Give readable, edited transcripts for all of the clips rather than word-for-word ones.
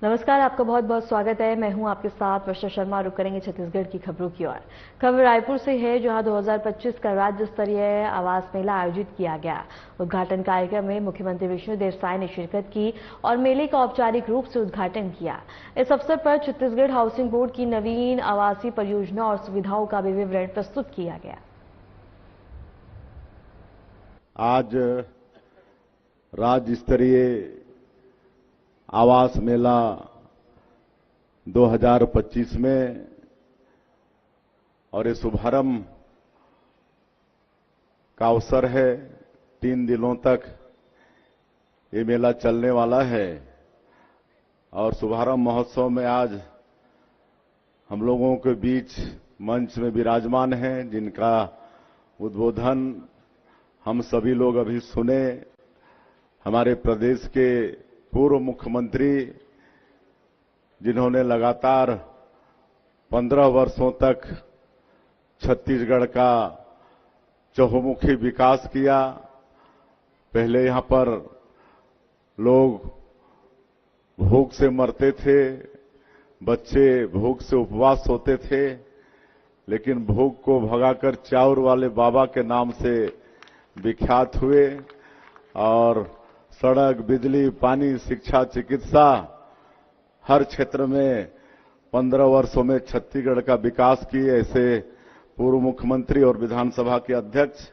नमस्कार, आपका बहुत बहुत स्वागत है। मैं हूं आपके साथ वर्षा शर्मा। रुक करेंगे छत्तीसगढ़ की खबरों की ओर। खबर रायपुर से है, जहां 2025 का राज्य स्तरीय आवास मेला आयोजित किया गया। उद्घाटन कार्यक्रम में मुख्यमंत्री विष्णुदेव साय ने शिरकत की और मेले का औपचारिक रूप से उद्घाटन किया। इस अवसर पर छत्तीसगढ़ हाउसिंग बोर्ड की नवीन आवासीय परियोजना और सुविधाओं का भी विवरण प्रस्तुत किया गया। आज राज्य स्तरीय आवास मेला 2025 में और ये शुभारंभ का अवसर है। 3 दिनों तक ये मेला चलने वाला है और शुभारंभ महोत्सव में आज हम लोगों के बीच मंच में विराजमान हैं, जिनका उद्बोधन हम सभी लोग अभी सुने। हमारे प्रदेश के पूर्व मुख्यमंत्री, जिन्होंने लगातार 15 वर्षों तक छत्तीसगढ़ का चहुमुखी विकास किया। पहले यहां पर लोग भूख से मरते थे, बच्चे भूख से उपवास होते थे, लेकिन भूख को भगाकर चाउर वाले बाबा के नाम से विख्यात हुए और सड़क, बिजली, पानी, शिक्षा, चिकित्सा हर क्षेत्र में 15 वर्षों में छत्तीसगढ़ का विकास किए। ऐसे पूर्व मुख्यमंत्री और विधानसभा के अध्यक्ष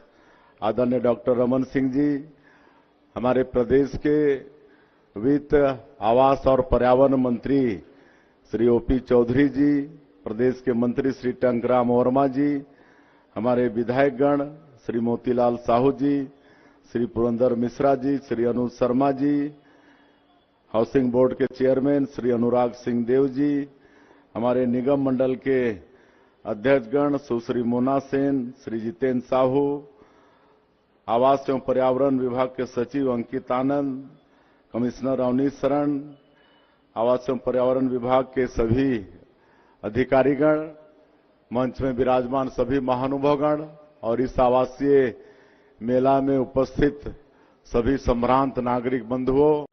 आदरणीय डॉक्टर रमन सिंह जी, हमारे प्रदेश के वित्त, आवास और पर्यावरण मंत्री श्री ओपी चौधरी जी, प्रदेश के मंत्री श्री टंकराम वर्मा जी, हमारे विधायकगण श्री मोतीलाल साहू जी, श्री पुरंदर मिश्रा जी, श्री अनुज शर्मा जी, हाउसिंग बोर्ड के चेयरमैन श्री अनुराग सिंह देव जी, हमारे निगम मंडल के अध्यक्षगण सुश्री मोना सेन, श्री जितेंद्र साहू, आवास एवं पर्यावरण विभाग के सचिव अंकित आनंद, कमिश्नर अवनीश शरण, आवास एवं पर्यावरण विभाग के सभी अधिकारीगण, मंच में विराजमान सभी महानुभावगण और इस आवासीय मेला में उपस्थित सभी संभ्रांत नागरिक बंधुओं,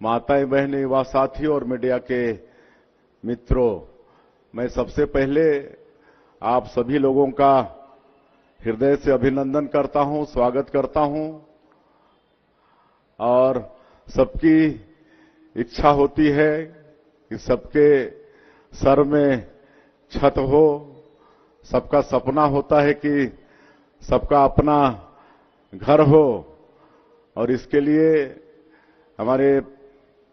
माताएं, बहनें, युवा साथियों और मीडिया के मित्रों, मैं सबसे पहले आप सभी लोगों का हृदय से अभिनंदन करता हूं, स्वागत करता हूं। और सबकी इच्छा होती है कि सबके सर में छत हो, सबका सपना होता है कि सबका अपना घर हो, और इसके लिए हमारे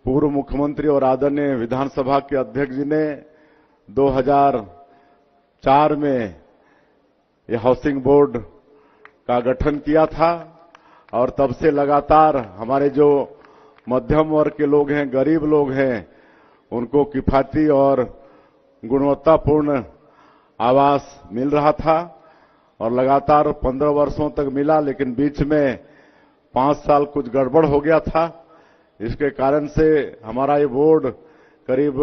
पूर्व मुख्यमंत्री और आदरणीय विधानसभा के अध्यक्ष जी ने 2004 में ये हाउसिंग बोर्ड का गठन किया था और तब से लगातार हमारे जो मध्यम वर्ग के लोग हैं, गरीब लोग हैं, उनको किफायती और गुणवत्तापूर्ण आवास मिल रहा था और लगातार 15 वर्षों तक मिला। लेकिन बीच में 5 साल कुछ गड़बड़ हो गया था। इसके कारण से हमारा ये बोर्ड करीब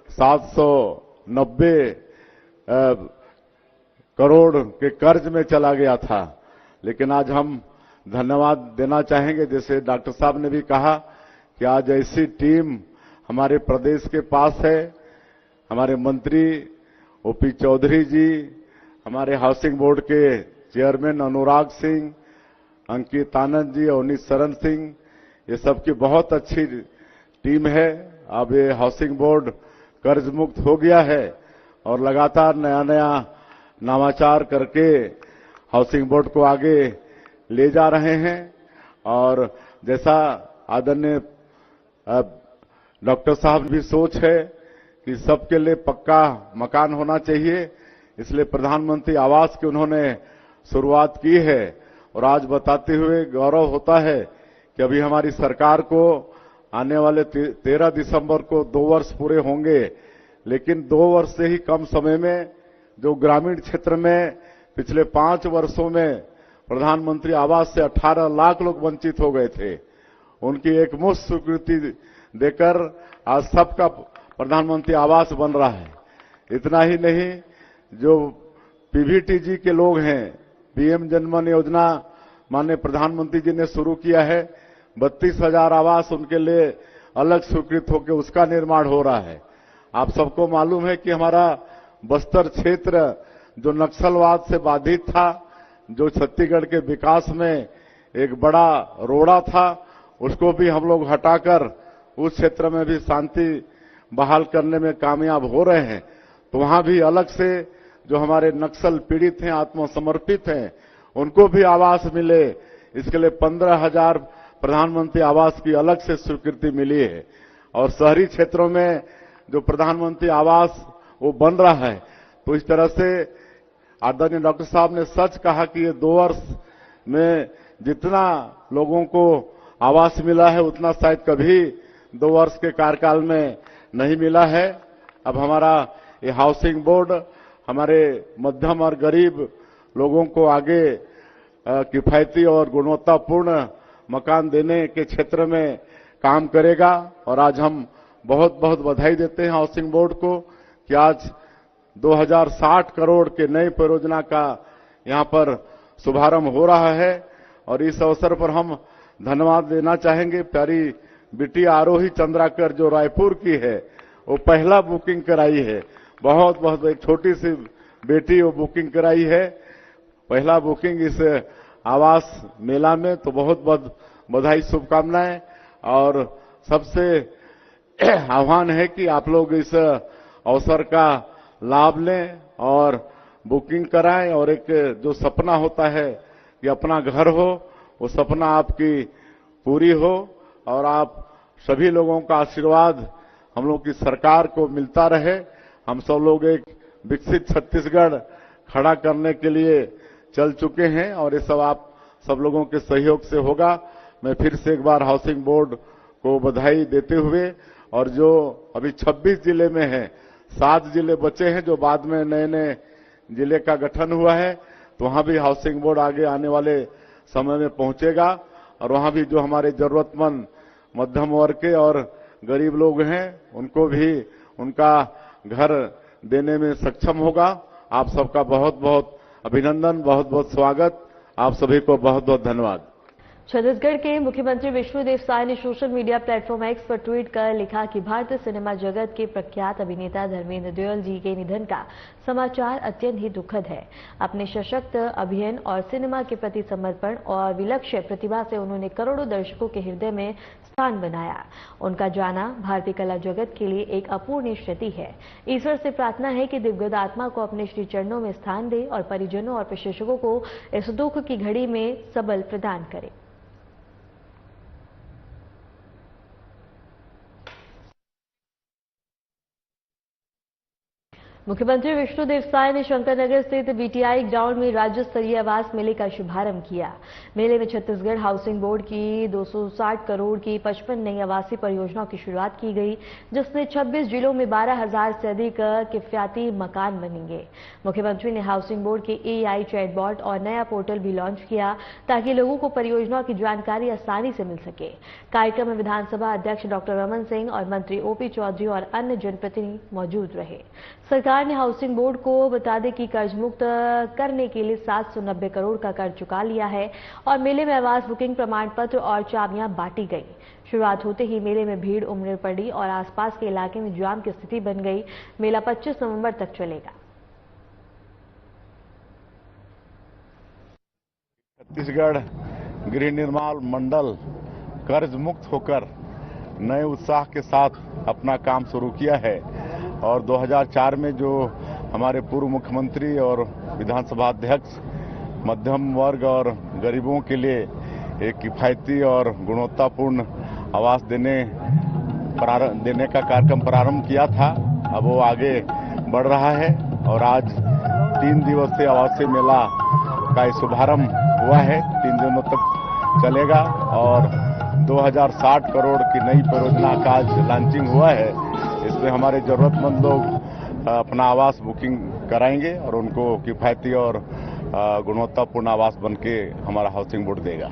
790 करोड़ के कर्ज में चला गया था। लेकिन आज हम धन्यवाद देना चाहेंगे, जैसे डॉक्टर साहब ने भी कहा कि आज ऐसी टीम हमारे प्रदेश के पास है। हमारे मंत्री ओपी चौधरी जी, हमारे हाउसिंग बोर्ड के चेयरमैन अनुराग सिंह, अंकित आनंद जी, अवनीश शरण सिंह, ये सबकी बहुत अच्छी टीम है। अब ये हाउसिंग बोर्ड कर्ज मुक्त हो गया है और लगातार नया नया नवाचार करके हाउसिंग बोर्ड को आगे ले जा रहे हैं। और जैसा आदरणीय डॉक्टर साहब की सोच है कि सबके लिए पक्का मकान होना चाहिए, इसलिए प्रधानमंत्री आवास की उन्होंने शुरुआत की है। और आज बताते हुए गौरव होता है कि अभी हमारी सरकार को आने वाले 13 दिसंबर को 2 वर्ष पूरे होंगे, लेकिन 2 वर्ष से ही कम समय में जो ग्रामीण क्षेत्र में पिछले 5 वर्षों में प्रधानमंत्री आवास से 18 लाख लोग वंचित हो गए थे, उनकी एक मुश्त स्वीकृति देकर आज सबका प्रधानमंत्री आवास बन रहा है। इतना ही नहीं, जो पीवीटीजी के लोग हैं, पीएम जनमन योजना माननीय प्रधानमंत्री जी ने शुरू किया है, 32,000 आवास उनके लिए अलग स्वीकृत होकर उसका निर्माण हो रहा है। आप सबको मालूम है कि हमारा बस्तर क्षेत्र जो नक्सलवाद से बाधित था, जो छत्तीसगढ़ के विकास में एक बड़ा रोड़ा था, उसको भी हम लोग हटाकर उस क्षेत्र में भी शांति बहाल करने में कामयाब हो रहे हैं। तो वहां भी अलग से जो हमारे नक्सल पीड़ित हैं, आत्मसमर्पित हैं, उनको भी आवास मिले, इसके लिए 15,000 प्रधानमंत्री आवास की अलग से स्वीकृति मिली है। और शहरी क्षेत्रों में जो प्रधानमंत्री आवास वो बन रहा है, तो इस तरह से आदरणीय डॉक्टर साहब ने सच कहा कि ये 2 वर्ष में जितना लोगों को आवास मिला है उतना शायद कभी 2 वर्ष के कार्यकाल में नहीं मिला है। अब हमारा ये हाउसिंग बोर्ड हमारे मध्यम और गरीब लोगों को आगे किफायती और गुणवत्तापूर्ण मकान देने के क्षेत्र में काम करेगा। और आज हम बहुत बहुत बधाई देते हैं हाउसिंग बोर्ड को कि आज 2060 करोड़ के नई परियोजना का यहां पर शुभारंभ हो रहा है। और इस अवसर पर हम धन्यवाद देना चाहेंगे प्यारी बेटी आरोही चंद्राकर जो रायपुर की है, वो पहला बुकिंग कराई है। बहुत बहुत एक छोटी सी बेटी वो बुकिंग कराई है, पहला बुकिंग इस आवास मेला में। तो बहुत बहुत बधाई, शुभकामनाएं। और सबसे आह्वान है कि आप लोग इस अवसर का लाभ लें और बुकिंग कराएं। और एक जो सपना होता है कि अपना घर हो, वो सपना आपकी पूरी हो और आप सभी लोगों का आशीर्वाद हम लोग की सरकार को मिलता रहे। हम सब लोग एक विकसित छत्तीसगढ़ खड़ा करने के लिए चल चुके हैं और ये सब आप सब लोगों के सहयोग से होगा। मैं फिर से एक बार हाउसिंग बोर्ड को बधाई देते हुए, और जो अभी 26 जिले में है, 7 जिले बचे हैं जो बाद में नए नए जिले का गठन हुआ है, तो वहां भी हाउसिंग बोर्ड आगे आने वाले समय में पहुंचेगा। और वहां भी जो हमारे जरूरतमंद मध्यम वर्ग के और गरीब लोग हैं, उनको भी उनका घर देने में सक्षम होगा। आप सबका बहुत बहुत अभिनंदन, बहुत बहुत स्वागत, आप सभी को बहुत बहुत धन्यवाद। छत्तीसगढ़ के मुख्यमंत्री विष्णुदेव साय ने सोशल मीडिया प्लेटफॉर्म एक्स पर ट्वीट कर लिखा कि भारतीय सिनेमा जगत के प्रख्यात अभिनेता धर्मेंद्र देओल जी के निधन का समाचार अत्यंत ही दुखद है। अपने सशक्त अभिनय और सिनेमा के प्रति समर्पण और विलक्षण प्रतिभा से उन्होंने करोड़ों दर्शकों के हृदय में स्थान बनाया। उनका जाना भारतीय कला जगत के लिए एक अपूर्णीय क्षति है। ईश्वर से प्रार्थना है कि दिवंगत आत्मा को अपने श्री चरणों में स्थान दे और परिजनों और प्रशंसकों को इस दुख की घड़ी में सबल प्रदान करे। मुख्यमंत्री विष्णुदेव साय ने शंकरनगर स्थित बीटीआई ग्राउंड में राज्य स्तरीय आवास मेले का शुभारंभ किया। मेले में छत्तीसगढ़ हाउसिंग बोर्ड की 260 करोड़ की 55 नई आवासीय परियोजनाओं की शुरुआत की गई, जिससे 26 जिलों में 12,000 से अधिक किफायती मकान बनेंगे। मुख्यमंत्री ने हाउसिंग बोर्ड के एआई चैटबॉट और नया पोर्टल भी लॉन्च किया ताकि लोगों को परियोजनाओं की जानकारी आसानी से मिल सके। कार्यक्रम में विधानसभा अध्यक्ष डॉक्टर रमन सिंह और मंत्री ओपी चौधरी और अन्य जनप्रतिनिधि मौजूद रहे। सरकार ने हाउसिंग बोर्ड को बता दें कि कर्ज मुक्त करने के लिए 790 करोड़ का कर्ज चुका लिया है और मेले में आवास बुकिंग प्रमाण पत्र और चाबियां बांटी गई। शुरुआत होते ही मेले में भीड़ उमड़ पड़ी और आसपास के इलाके में जाम की स्थिति बन गई। मेला 25 नवंबर तक चलेगा। छत्तीसगढ़ गृह निर्माण मंडल कर्ज मुक्त होकर नए उत्साह के साथ अपना काम शुरू किया है। और 2004 में जो हमारे पूर्व मुख्यमंत्री और विधानसभा अध्यक्ष मध्यम वर्ग और गरीबों के लिए एक किफायती और गुणवत्तापूर्ण आवास देने का कार्यक्रम प्रारंभ किया था, अब वो आगे बढ़ रहा है। और आज 3 दिवसीय आवासीय मेला का शुभारंभ हुआ है, 3 दिनों तक चलेगा और 2060 करोड़ की नई परियोजना का आज लॉन्चिंग हुआ है। इसमें हमारे जरूरतमंद लोग अपना आवास बुकिंग कराएंगे और उनको किफायती और गुणवत्तापूर्ण आवास बनके हमारा हाउसिंग बोर्ड देगा।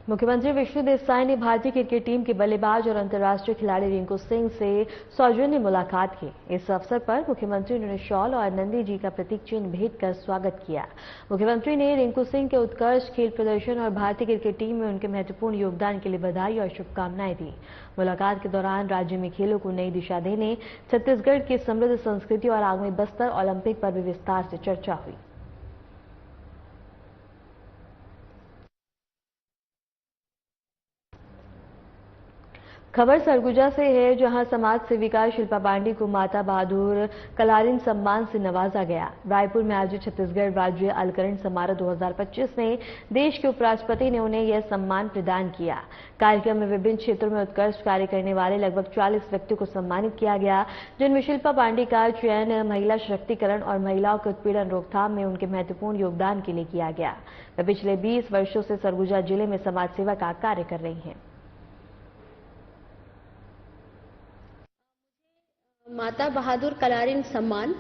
मुख्यमंत्री विष्णुदेव साय ने भारतीय क्रिकेट टीम के बल्लेबाज और अंतर्राष्ट्रीय खिलाड़ी रिंकू सिंह से सौजन्य मुलाकात की। इस अवसर पर मुख्यमंत्री ने शॉल और नंदी जी का प्रतीक चिन्ह भेंट कर स्वागत किया। मुख्यमंत्री ने रिंकू सिंह के उत्कृष्ट खेल प्रदर्शन और भारतीय क्रिकेट टीम में उनके महत्वपूर्ण योगदान के लिए बधाई और शुभकामनाएं दी। मुलाकात के दौरान राज्य में खेलों को नई दिशा देने, छत्तीसगढ़ की समृद्ध संस्कृति और आगामी बस्तर ओलंपिक पर भी विस्तार से चर्चा हुई। खबर सरगुजा से है, जहां समाज सेविका शिल्पा पांडे को माता बहादुर कलारिन सम्मान से नवाजा गया। रायपुर में आयोजित छत्तीसगढ़ राज्य अलंकरण समारोह 2025 में देश के उपराष्ट्रपति ने उन्हें यह सम्मान प्रदान किया। कार्यक्रम में विभिन्न क्षेत्रों में उत्कृष्ट कार्य करने वाले लगभग 40 व्यक्तियों को सम्मानित किया गया, जिनमें शिल्पा पांडे का चयन महिला सशक्तिकरण और महिलाओं के उत्पीड़न रोकथाम में उनके महत्वपूर्ण योगदान के लिए किया गया। वे पिछले 20 वर्षों से सरगुजा जिले में समाज सेवा का कार्य कर रही हैं। माता बहादुर कलारिन सम्मान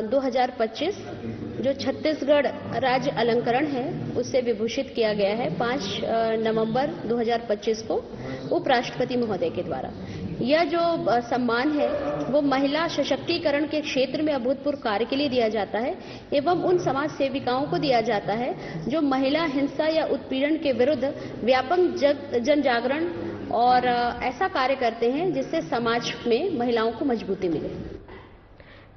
2025 जो छत्तीसगढ़ राज्य अलंकरण है उससे विभूषित किया गया है 5 नवंबर 2025 को उपराष्ट्रपति महोदय के द्वारा। यह जो सम्मान है वो महिला सशक्तिकरण के क्षेत्र में अभूतपूर्व कार्य के लिए दिया जाता है एवं उन समाज सेविकाओं को दिया जाता है जो महिला हिंसा या उत्पीड़न के विरुद्ध व्यापक जन जागरण और ऐसा कार्य करते हैं जिससे समाज में महिलाओं को मजबूती मिले।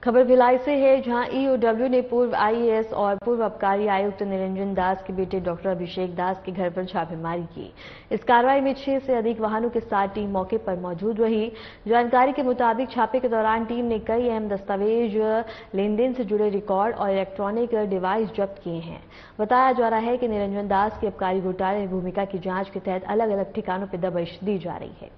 खबर भिलाई से है, जहां ईओडब्ल्यू ने पूर्व आईएएस और पूर्व आबकारी आयुक्त निरंजन दास के बेटे डॉक्टर अभिषेक दास के घर पर छापेमारी की। इस कार्रवाई में 6 से अधिक वाहनों के साथ टीम मौके पर मौजूद रही। जानकारी के मुताबिक छापे के दौरान टीम ने कई अहम दस्तावेज, लेनदेन से जुड़े रिकॉर्ड और इलेक्ट्रॉनिक डिवाइस जब्त किए हैं। बताया जा रहा है कि निरंजन दास की आबकारी घोटाले में भूमिका की जांच के तहत अलग अलग ठिकानों पर दबिश दी जा रही है।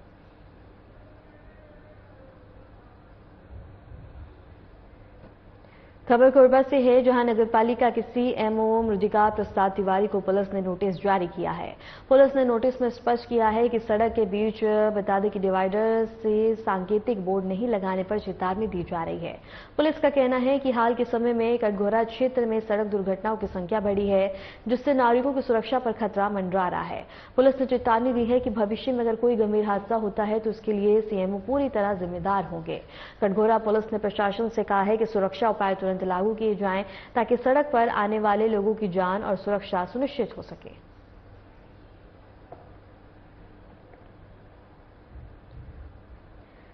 खबर कोरबा से है, जहां नगरपालिका के सीएमओ मृदिका प्रसाद तिवारी को पुलिस ने नोटिस जारी किया है। पुलिस ने नोटिस में स्पष्ट किया है कि सड़क के बीच बता दें कि डिवाइडर से सांकेतिक बोर्ड नहीं लगाने पर चेतावनी दी जा रही है। पुलिस का कहना है कि हाल के समय में कटघोरा क्षेत्र में सड़क दुर्घटनाओं की संख्या बढ़ी है, जिससे नागरिकों की सुरक्षा पर खतरा मंडरा रहा है। पुलिस ने चेतावनी दी है कि भविष्य में अगर कोई गंभीर हादसा होता है तो उसके लिए सीएमओ पूरी तरह जिम्मेदार होंगे। कटघोरा पुलिस ने प्रशासन से कहा है कि सुरक्षा उपाय तुरंत लागू किए जाएं ताकि सड़क पर आने वाले लोगों की जान और सुरक्षा सुनिश्चित हो सके।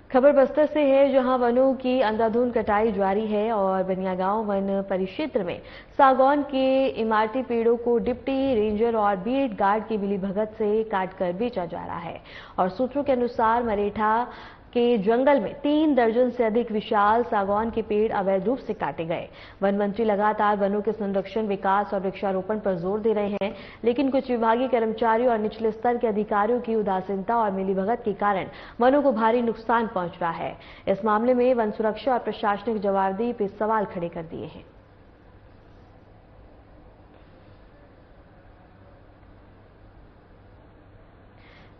खबर बस्तर से है, जहां वनों की अंधाधुंध कटाई जारी है और बनियागांव वन परिक्षेत्र में सागौन के इमारती पेड़ों को डिप्टी रेंजर और बीट गार्ड की मिलीभगत से काटकर बेचा जा रहा है। और सूत्रों के अनुसार मरेठा के जंगल में 3 दर्जन से अधिक विशाल सागौन के पेड़ अवैध रूप से काटे गए। वन मंत्री लगातार वनों के संरक्षण, विकास और वृक्षारोपण पर जोर दे रहे हैं, लेकिन कुछ विभागीय कर्मचारियों और निचले स्तर के अधिकारियों की उदासीनता और मिलीभगत के कारण वनों को भारी नुकसान पहुंच रहा है। इस मामले में वन सुरक्षा और प्रशासनिक जवाबदेही पर सवाल खड़े कर दिए हैं।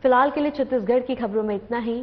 फिलहाल के लिए छत्तीसगढ़ की खबरों में इतना ही।